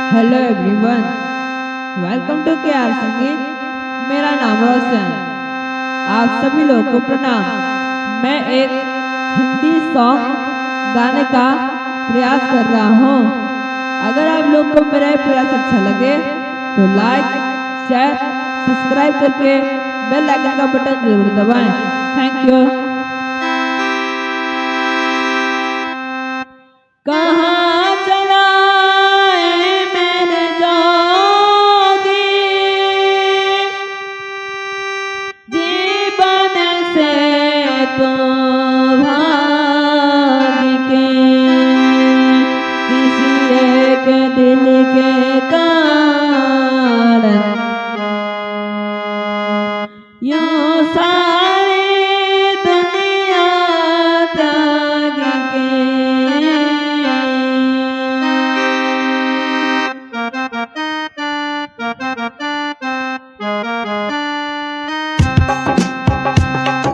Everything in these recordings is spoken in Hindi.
हेलो एवरीवन, वेलकम टू के आर संगीत। मेरा नाम रोशन। आप सभी लोगों को प्रणाम। मैं एक हिंदी सॉन्ग गाने का प्रयास कर रहा हूँ। अगर आप लोग को मेरा ये प्रयास अच्छा लगे तो लाइक, शेयर, सब्सक्राइब करके बेल आइकन का बटन जरूर दबाएं। Thank you. कहाँ चला है मेरे जोगी, जीवन से तो भाग के, किसी एक दिल के कारण यूं सारी दुनिया त्याग के।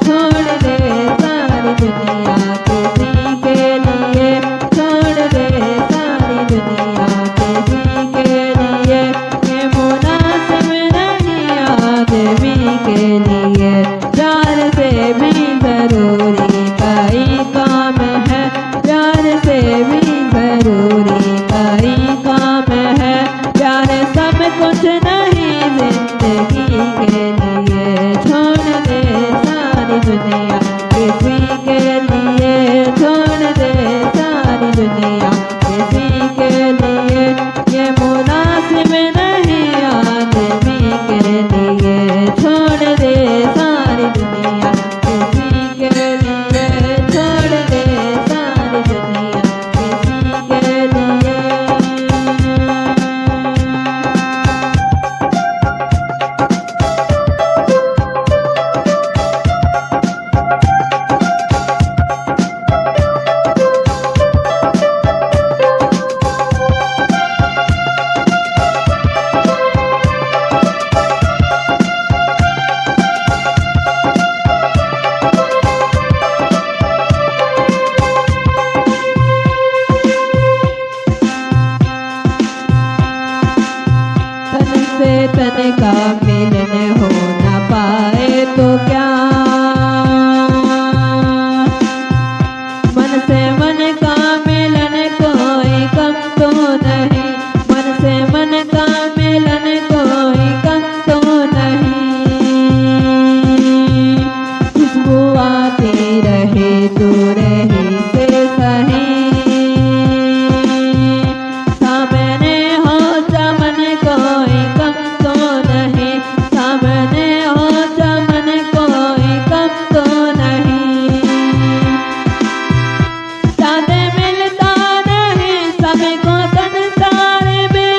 छोड़ दे सारी दुनिया किसी के लिए, छोड़ दे सारी दुनिया किसी के लिए, ये मुनासिब नहीं आदमी के लिए। प्यार से भी जरूरी कई काम है, प्यार से भी जरूरी कई काम है। प्यार सब कुछ नहीं जिंदगी के लिए। छोड़ दे सारी दुनिया किसी के लिए, छोड़ दे सारी दुनिया किसी के लिए, ये मुनासिब नहीं आदमी के लिए। छोड़ दे सारी दुनिया किसी के लिए, छोड़ दे सारी दुनिया किसी के लिए। तन से तन का मिलन हो न पाए तो क्या, मन से मन का मिलन कोई कम तो नहीं, मन से मन का मिलन कोई कम तो नहीं। खुशबू आती रहे दूर ही से सही, सामने हो चमन कोई कम तो नहीं, सामने हो चमन कोई कम तो नहीं। चाँद मिलता नहीं सबको संसार में,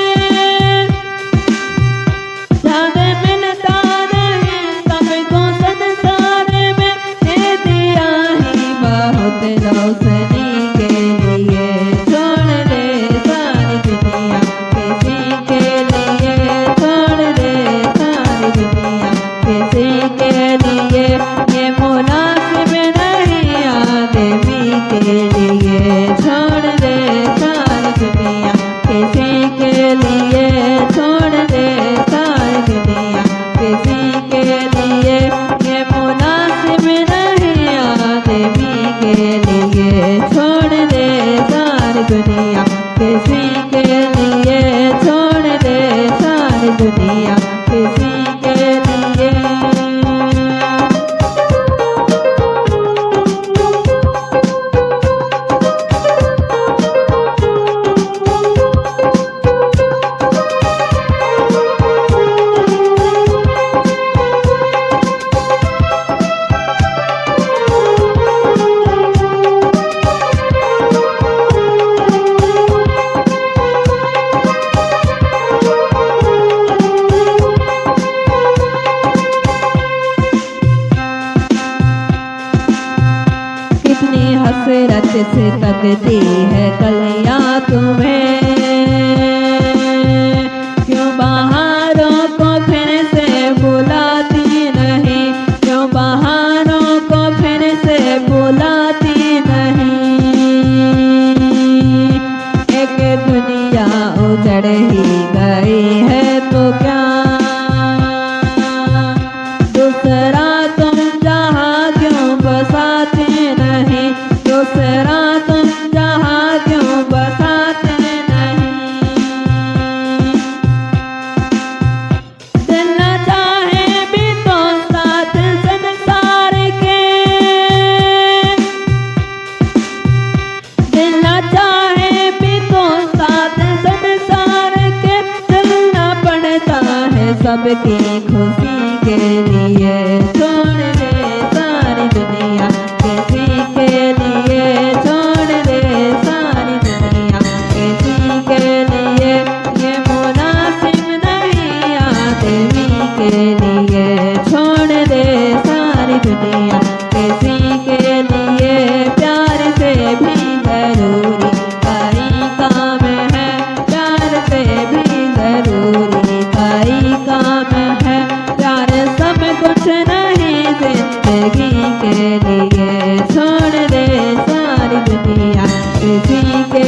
चाँद मिलता नहीं सबको संसार में, ये दिया ही बहुत रोशनी के लिए। छोड़ दे सारी दुनिया किसी के लिए, छोड़ दे सारी दुनिया किसी के लिए, ये मुनासिब नहीं आदमी के लिए। छोड़ दे सारी दुनिया किसी के लिए, छोड़ दे सारी दुनिया किसी के लिए, ये मुनासिब नहीं आदमी के लिए। छोड़ दे सारी दुनिया किसी के लिए, छोड़ दे सारी दुनिया किसी के लिए। कितनी हसरत से तकती है कलियां तुम्हें, क्यों बहारों को फिर से बुलाती नहीं, क्यों बहारों को फिर से बुलाती नहीं। एक दुनिया उजड़ ही गई है तो क्या, दूसरा तुम जहाँ क्यों बसाते नहीं, दूसरा तुम जहाँ क्यों बसाते नहीं। दिल न चाहे भी तो साथ संसार के, दिल न चाहे भी तो साथ संसार के, चलना पड़ता है सबकी खुशी के लिए। छोड़ दे सारी दुनिया किसी के लिए, छोड़ दे सारी दुनिया किसी के लिए, ये मुनासिब नहीं आदमी के लिए। छोड़ दे सारी दुनिया किसी के लिए, प्यार से भी जरूरी कई काम है, प्यार से भी जरूरी कई काम है। प्यार सब कुछ नहीं जिंदगी के लिए, छोड़ दे सारी दुनिया किसी के